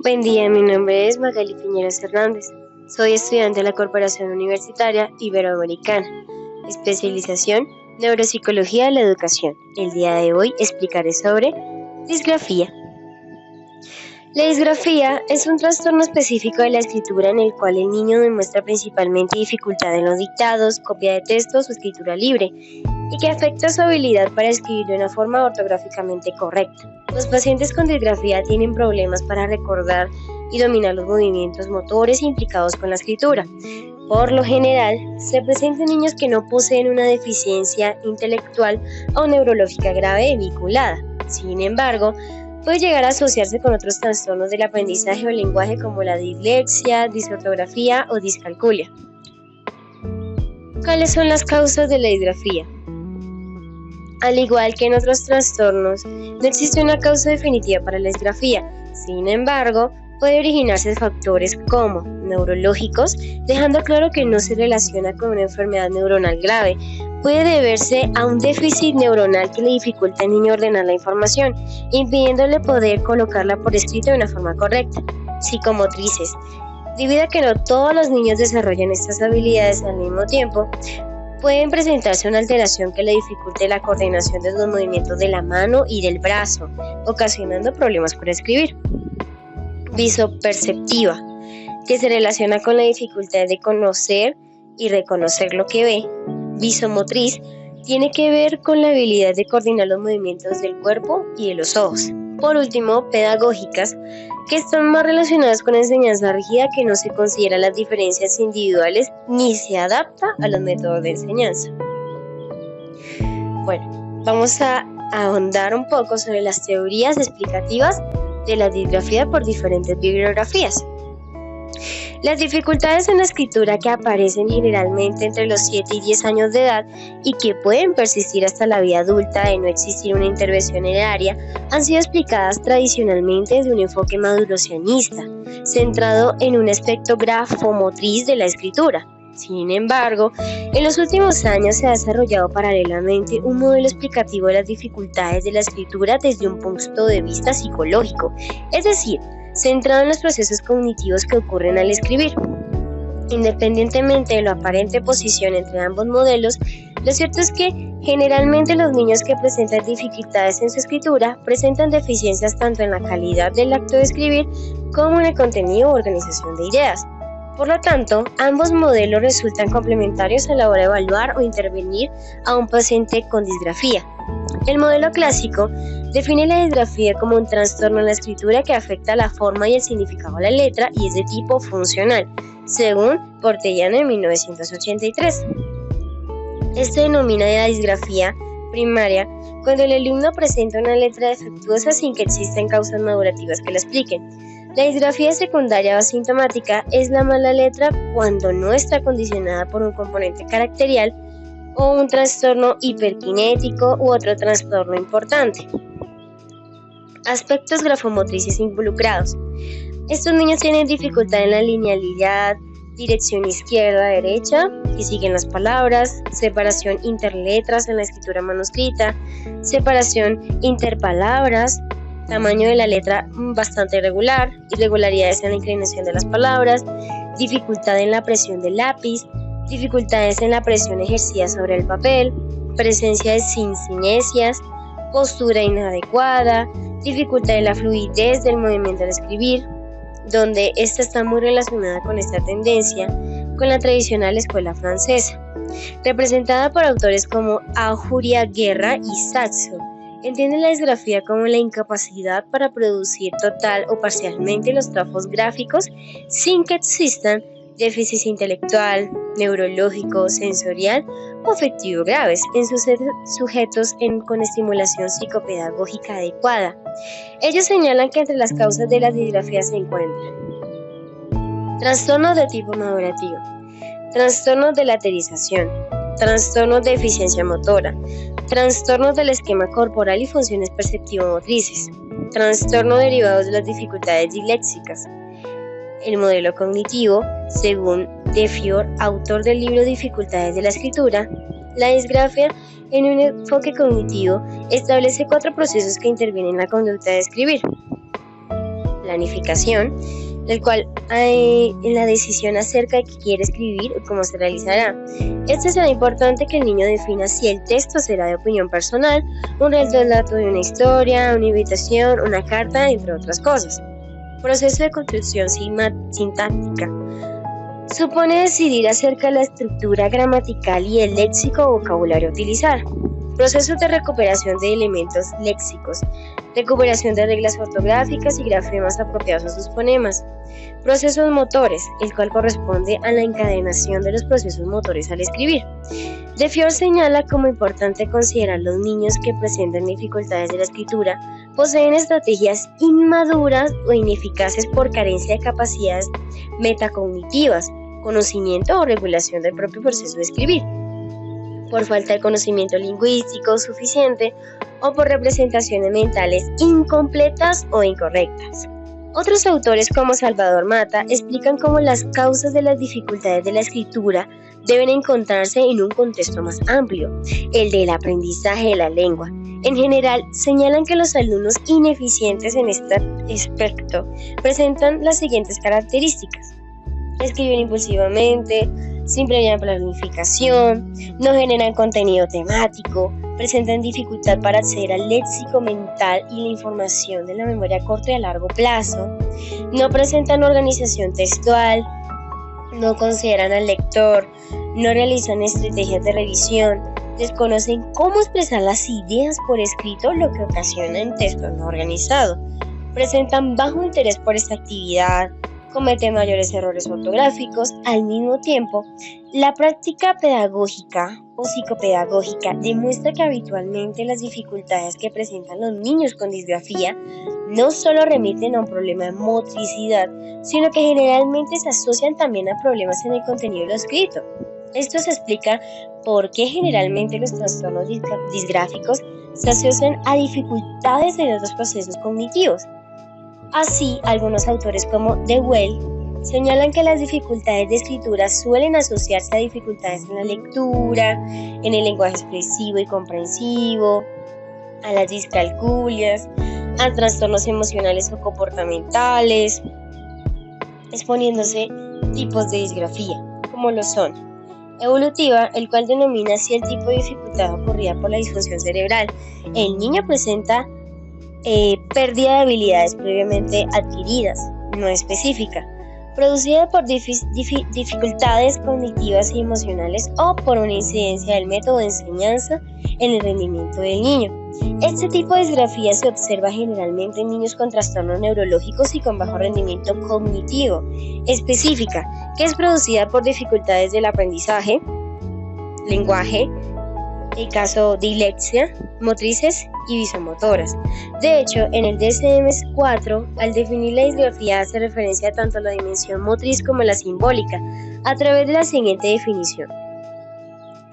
Buen día, mi nombre es Magali Piñeros Hernández. Soy estudiante de la Corporación Universitaria Iberoamericana, especialización Neuropsicología de la Educación. El día de hoy explicaré sobre disgrafía. La disgrafía es un trastorno específico de la escritura en el cual el niño demuestra principalmente dificultad en los dictados, copia de textos o escritura libre, y que afecta su habilidad para escribir de una forma ortográficamente correcta. Los pacientes con disgrafía tienen problemas para recordar y dominar los movimientos motores implicados con la escritura. Por lo general, se presentan niños que no poseen una deficiencia intelectual o neurológica grave vinculada. Sin embargo, puede llegar a asociarse con otros trastornos del aprendizaje o lenguaje como la dislexia, disortografía o discalculia. ¿Cuáles son las causas de la disgrafía? Al igual que en otros trastornos, no existe una causa definitiva para la disgrafía. Sin embargo, puede originarse de factores como neurológicos, dejando claro que no se relaciona con una enfermedad neuronal grave. Puede deberse a un déficit neuronal que le dificulta al niño ordenar la información, impidiéndole poder colocarla por escrito de una forma correcta. Psicomotrices. Debido a que no todos los niños desarrollan estas habilidades al mismo tiempo, pueden presentarse una alteración que le dificulte la coordinación de los movimientos de la mano y del brazo, ocasionando problemas para escribir. Visoperceptiva, que se relaciona con la dificultad de conocer y reconocer lo que ve. Visomotriz, tiene que ver con la habilidad de coordinar los movimientos del cuerpo y de los ojos. Por último, pedagógicas, que están más relacionadas con la enseñanza rígida, que no se considera las diferencias individuales ni se adapta a los métodos de enseñanza. Bueno, vamos a ahondar un poco sobre las teorías explicativas de la disgrafía por diferentes bibliografías. Las dificultades en la escritura, que aparecen generalmente entre los 7 y 10 años de edad y que pueden persistir hasta la vida adulta de no existir una intervención en el área, han sido explicadas tradicionalmente desde un enfoque madurocianista, centrado en un aspecto grafomotriz de la escritura. Sin embargo, en los últimos años se ha desarrollado paralelamente un modelo explicativo de las dificultades de la escritura desde un punto de vista psicológico, es decir, centrado en los procesos cognitivos que ocurren al escribir. Independientemente de la aparente oposición entre ambos modelos, lo cierto es que generalmente los niños que presentan dificultades en su escritura presentan deficiencias tanto en la calidad del acto de escribir como en el contenido u organización de ideas. Por lo tanto, ambos modelos resultan complementarios a la hora de evaluar o intervenir a un paciente con disgrafía. El modelo clásico define la disgrafía como un trastorno en la escritura que afecta la forma y el significado de la letra y es de tipo funcional, según Portellano en 1983. Esto denomina la disgrafía primaria cuando el alumno presenta una letra defectuosa sin que existan causas madurativas que la expliquen. La disgrafía secundaria o asintomática es la mala letra cuando no está condicionada por un componente caracterial o un trastorno hiperkinético u otro trastorno importante. Aspectos grafomotrices involucrados. Estos niños tienen dificultad en la linealidad, dirección izquierda-derecha, que siguen las palabras, separación interletras en la escritura manuscrita, separación interpalabras, tamaño de la letra bastante irregular, irregularidades en la inclinación de las palabras, dificultad en la presión del lápiz, dificultades en la presión ejercida sobre el papel, presencia de sincinesias, postura inadecuada, dificultad en la fluidez del movimiento al escribir, donde esta está muy relacionada con esta tendencia con la tradicional escuela francesa, representada por autores como Ajuria Guerra y Saxo. Entiende la disgrafía como la incapacidad para producir total o parcialmente los trabajos gráficos sin que existan déficit intelectual, neurológico, sensorial o afectivo graves en sus sujetos con estimulación psicopedagógica adecuada. Ellos señalan que entre las causas de la disgrafía se encuentran trastornos de tipo madurativo, trastornos de laterización, trastornos de eficiencia motora, trastornos del esquema corporal y funciones perceptivo-motrices, trastornos derivados de las dificultades disléxicas. El modelo cognitivo, según Defior, autor del libro Dificultades de la escritura, la disgrafía en un enfoque cognitivo establece 4 procesos que intervienen en la conducta de escribir: planificación, el cual en la decisión acerca de qué quiere escribir y cómo se realizará. Será importante que el niño defina si el texto será de opinión personal, un relato de una historia, una invitación, una carta, entre otras cosas. Proceso de construcción sintáctica. Supone decidir acerca de la estructura gramatical y el léxico o vocabulario a utilizar. Procesos de recuperación de elementos léxicos, recuperación de reglas ortográficas y grafemas apropiados a sus fonemas. Procesos motores, el cual corresponde a la encadenación de los procesos motores al escribir. De Fior señala como importante considerar los niños que presentan dificultades de la escritura poseen estrategias inmaduras o ineficaces por carencia de capacidades metacognitivas, conocimiento o regulación del propio proceso de escribir, por falta de conocimiento lingüístico suficiente o por representaciones mentales incompletas o incorrectas. Otros autores como Salvador Mata explican cómo las causas de las dificultades de la escritura deben encontrarse en un contexto más amplio, el del aprendizaje de la lengua. En general, señalan que los alumnos ineficientes en este aspecto presentan las siguientes características: escriben impulsivamente, sin previa planificación, no generan contenido temático, presentan dificultad para acceder al léxico mental y la información de la memoria a corto y a largo plazo, no presentan organización textual, no consideran al lector, no realizan estrategias de revisión, desconocen cómo expresar las ideas por escrito, lo que ocasiona un texto no organizado, presentan bajo interés por esta actividad, cometen mayores errores ortográficos. Al mismo tiempo, la práctica pedagógica o psicopedagógica demuestra que habitualmente las dificultades que presentan los niños con disgrafía no solo remiten a un problema de motricidad, sino que generalmente se asocian también a problemas en el contenido de lo escrito. Esto se explica por qué generalmente los trastornos disgráficos se asocian a dificultades en otros procesos cognitivos. Así, algunos autores como Dewey señalan que las dificultades de escritura suelen asociarse a dificultades en la lectura, en el lenguaje expresivo y comprensivo, a las discalculias, a trastornos emocionales o comportamentales, exponiéndose tipos de disgrafía, como lo son: evolutiva, el cual denomina así el tipo de dificultad ocurrida por la disfunción cerebral. El niño presenta pérdida de habilidades previamente adquiridas, no específica, producida por dificultades cognitivas y emocionales o por una incidencia del método de enseñanza en el rendimiento del niño. Este tipo de disgrafía se observa generalmente en niños con trastornos neurológicos y con bajo rendimiento cognitivo. Específica, que es producida por dificultades del aprendizaje, lenguaje, el caso de dislexia, motrices y visomotoras. De hecho, en el DSM-4, al definir la disgrafía hace referencia tanto a la dimensión motriz como a la simbólica, a través de la siguiente definición.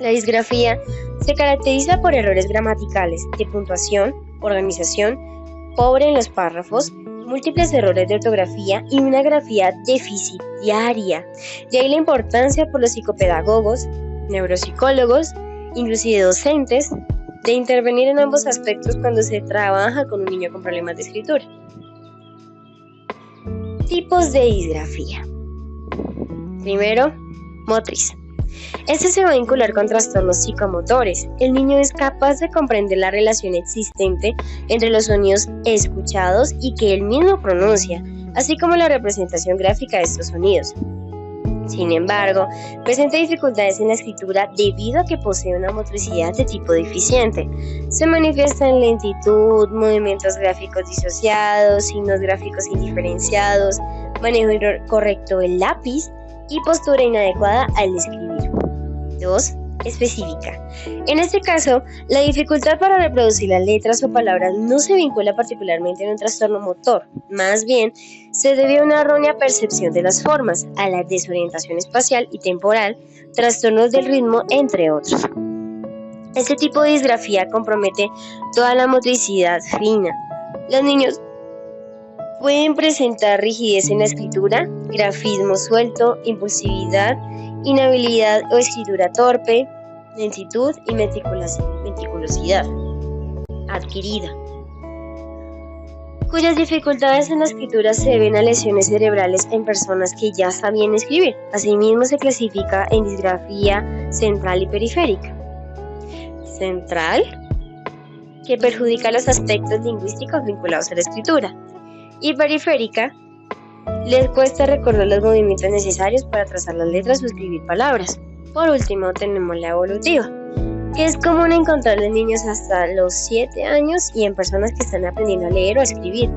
La disgrafía se caracteriza por errores gramaticales, de puntuación, organización, pobre en los párrafos, múltiples errores de ortografía y una grafía deficitaria. De ahí la importancia por los psicopedagogos, neuropsicólogos, inclusive docentes, de intervenir en ambos aspectos cuando se trabaja con un niño con problemas de escritura. Tipos de disgrafía. Primero, motriz. Este se va a vincular con trastornos psicomotores. El niño es capaz de comprender la relación existente entre los sonidos escuchados y que él mismo pronuncia, así como la representación gráfica de estos sonidos. Sin embargo, presenta dificultades en la escritura debido a que posee una motricidad de tipo deficiente. Se manifiesta en lentitud, movimientos gráficos disociados, signos gráficos indiferenciados, manejo incorrecto del lápiz y postura inadecuada al escribir. 2. Específica. En este caso, la dificultad para reproducir las letras o palabras no se vincula particularmente en un trastorno motor, más bien se debe a una errónea percepción de las formas, a la desorientación espacial y temporal, trastornos del ritmo, entre otros. Este tipo de disgrafía compromete toda la motricidad fina. Los niños pueden presentar rigidez en la escritura, grafismo suelto, impulsividad, inhabilidad o escritura torpe, lentitud y meticulosidad adquirida. cuyas dificultades en la escritura se deben a lesiones cerebrales en personas que ya sabían escribir. Asimismo, se clasifica en disgrafía central y periférica. Central, que perjudica los aspectos lingüísticos vinculados a la escritura, y periférica, les cuesta recordar los movimientos necesarios para trazar las letras o escribir palabras. Por último, tenemos la evolutiva, que es común encontrar en niños hasta los 7 años y en personas que están aprendiendo a leer o a escribir.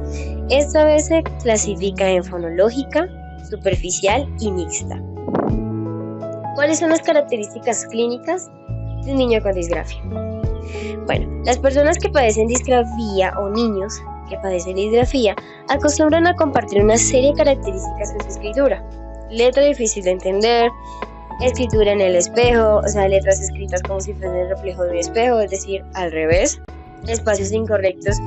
Esta vez se clasifica en fonológica, superficial y mixta. ¿Cuáles son las características clínicas de un niño con disgrafia? Bueno, las personas que padecen disgrafía o niños que padecen disgrafía acostumbran a compartir una serie de características en su escritura: letra difícil de entender, escritura en el espejo, o sea, letras escritas como si fuesen el reflejo de un espejo, es decir, al revés, espacios incorrectos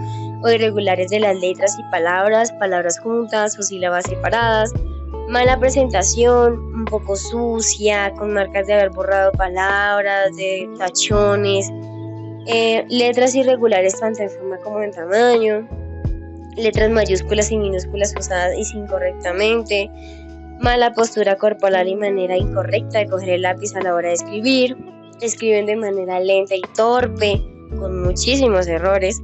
o irregulares de las letras y palabras, palabras juntas o sílabas separadas, mala presentación, un poco sucia, con marcas de haber borrado palabras, de tachones, letras irregulares tanto en forma como en tamaño, letras mayúsculas y minúsculas usadas incorrectamente, mala postura corporal y manera incorrecta de coger el lápiz a la hora de escribir, escriben de manera lenta y torpe, con muchísimos errores,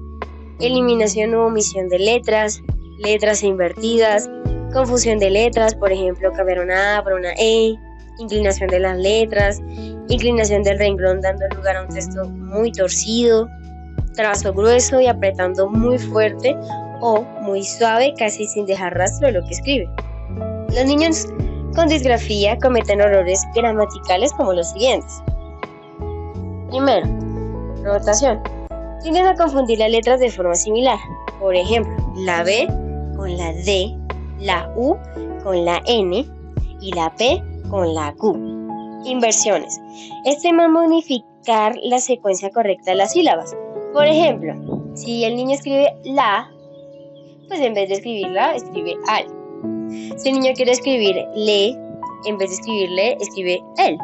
eliminación u omisión de letras, letras invertidas, confusión de letras, por ejemplo, cambiar una A por una E, inclinación de las letras, inclinación del renglón dando lugar a un texto muy torcido, trazo grueso y apretando muy fuerte o muy suave, casi sin dejar rastro de lo que escribe. Los niños con disgrafía cometen errores gramaticales como los siguientes. Primero, rotación. Tienden a confundir las letras de forma similar. Por ejemplo, la B con la D, la U con la N y la P con la Q. Inversiones. Temen modificar la secuencia correcta de las sílabas. Por ejemplo, si el niño escribe la, pues en vez de escribir la, escribe al. Si el niño quiere escribir le, en vez de escribirle, escribe el.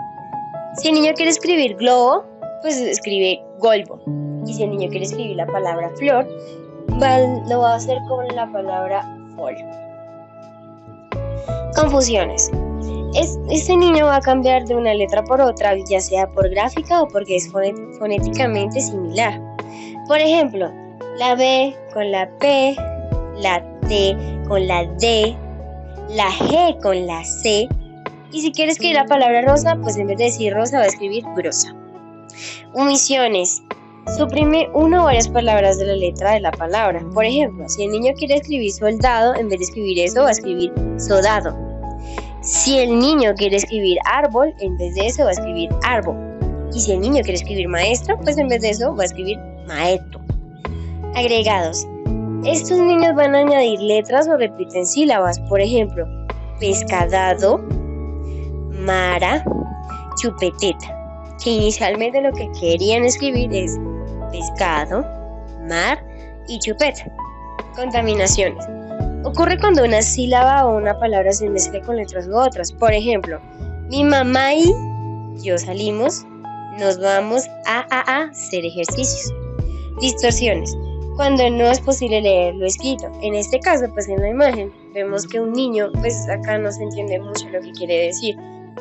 Si el niño quiere escribir globo, pues escribe golbo. Y si el niño quiere escribir la palabra flor, lo va a hacer con la palabra fol. Confusiones. Este niño va a cambiar de una letra por otra, ya sea por gráfica o porque es fonéticamente similar. Por ejemplo, la B con la P, la T con la D, la G con la C, y si quiere escribir la palabra rosa, pues en vez de decir rosa va a escribir grosa. Omisiones. Suprime una o varias palabras de la letra de la palabra. Por ejemplo, si el niño quiere escribir soldado, en vez de escribir eso va a escribir sodado. Si el niño quiere escribir árbol, en vez de eso va a escribir árbol. Y si el niño quiere escribir maestro, pues en vez de eso va a escribir maestro. Agregados. Estos niños van a añadir letras o repiten sílabas. Por ejemplo, pescadado, mara, chupeteta. Que inicialmente lo que querían escribir es pescado, mar y chupeta. Contaminaciones. Ocurre cuando una sílaba o una palabra se mezcla con letras u otras. Por ejemplo, mi mamá y yo salimos, nos vamos a hacer ejercicios. Distorsiones. Cuando no es posible leer lo escrito. En este caso, pues en la imagen, vemos que un niño, pues acá no se entiende mucho lo que quiere decir.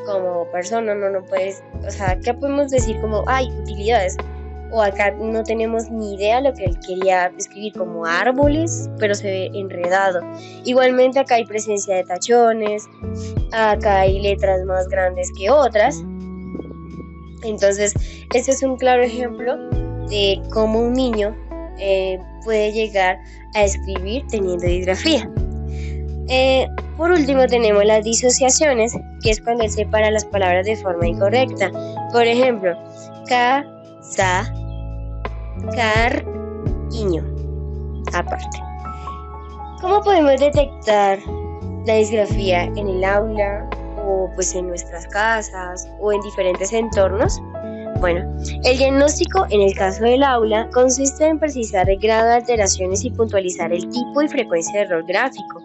Como persona no puedes, o sea, acá podemos decir como, utilidades. O acá no tenemos ni idea lo que él quería escribir, como árboles, pero se ve enredado. Igualmente acá hay presencia de tachones, acá hay letras más grandes que otras. Entonces, este es un claro ejemplo de cómo un niño puede llegar a escribir teniendo disgrafía. Por último tenemos las disociaciones, que es cuando él separa las palabras de forma incorrecta. Por ejemplo, casa, cariño, aparte. ¿Cómo podemos detectar la disgrafía en el aula o pues en nuestras casas o en diferentes entornos? Bueno, el diagnóstico en el caso del aula consiste en precisar el grado de alteraciones y puntualizar el tipo y frecuencia de error gráfico.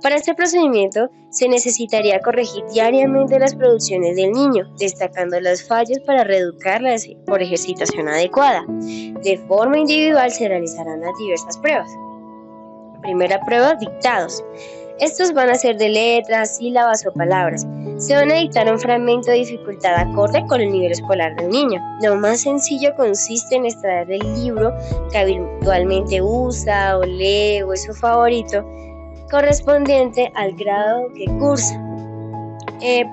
Para este procedimiento se necesitaría corregir diariamente las producciones del niño, destacando los fallos para reeducarlas por ejercitación adecuada. De forma individual se realizarán las diversas pruebas. Primera prueba, dictados. Estos van a ser de letras, sílabas o palabras. Se van a dictar un fragmento de dificultad acorde con el nivel escolar del niño. Lo más sencillo consiste en extraer el libro que habitualmente usa o lee o es su favorito, correspondiente al grado que cursa.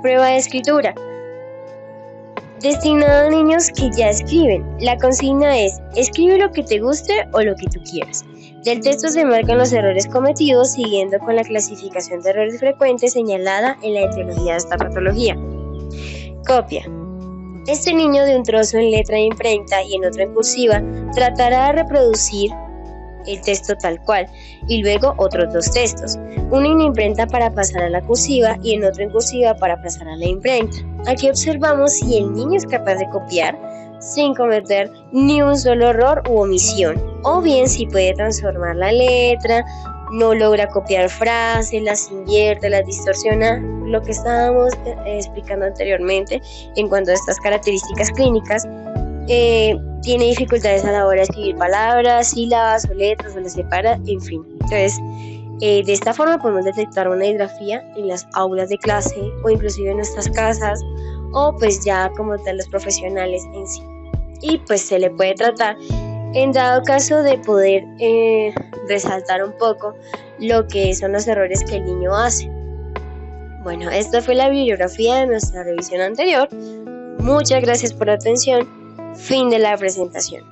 Prueba de escritura. Destinado a niños que ya escriben. La consigna es: escribe lo que te guste o lo que tú quieras. Del texto se marcan los errores cometidos siguiendo con la clasificación de errores frecuentes señalada en la etiología de esta patología. Copia. Este niño de un trozo en letra de imprenta y en otro en cursiva tratará de reproducir el texto tal cual y luego otros dos textos, uno en imprenta para pasar a la cursiva y en otro en cursiva para pasar a la imprenta. Aquí observamos si el niño es capaz de copiar sin cometer ni un solo error u omisión, o bien si puede transformar la letra, no logra copiar frases, las invierte, las distorsiona, lo que estábamos explicando anteriormente en cuanto a estas características clínicas. Tiene dificultades a la hora de escribir palabras, sílabas o letras, o las separa, en fin. Entonces, de esta forma podemos detectar una disgrafía en las aulas de clase o inclusive en nuestras casas o pues ya como tal los profesionales en sí. Y pues se le puede tratar en dado caso de poder resaltar un poco lo que son los errores que el niño hace. Bueno, esta fue la bibliografía de nuestra revisión anterior. Muchas gracias por la atención. Fin de la presentación.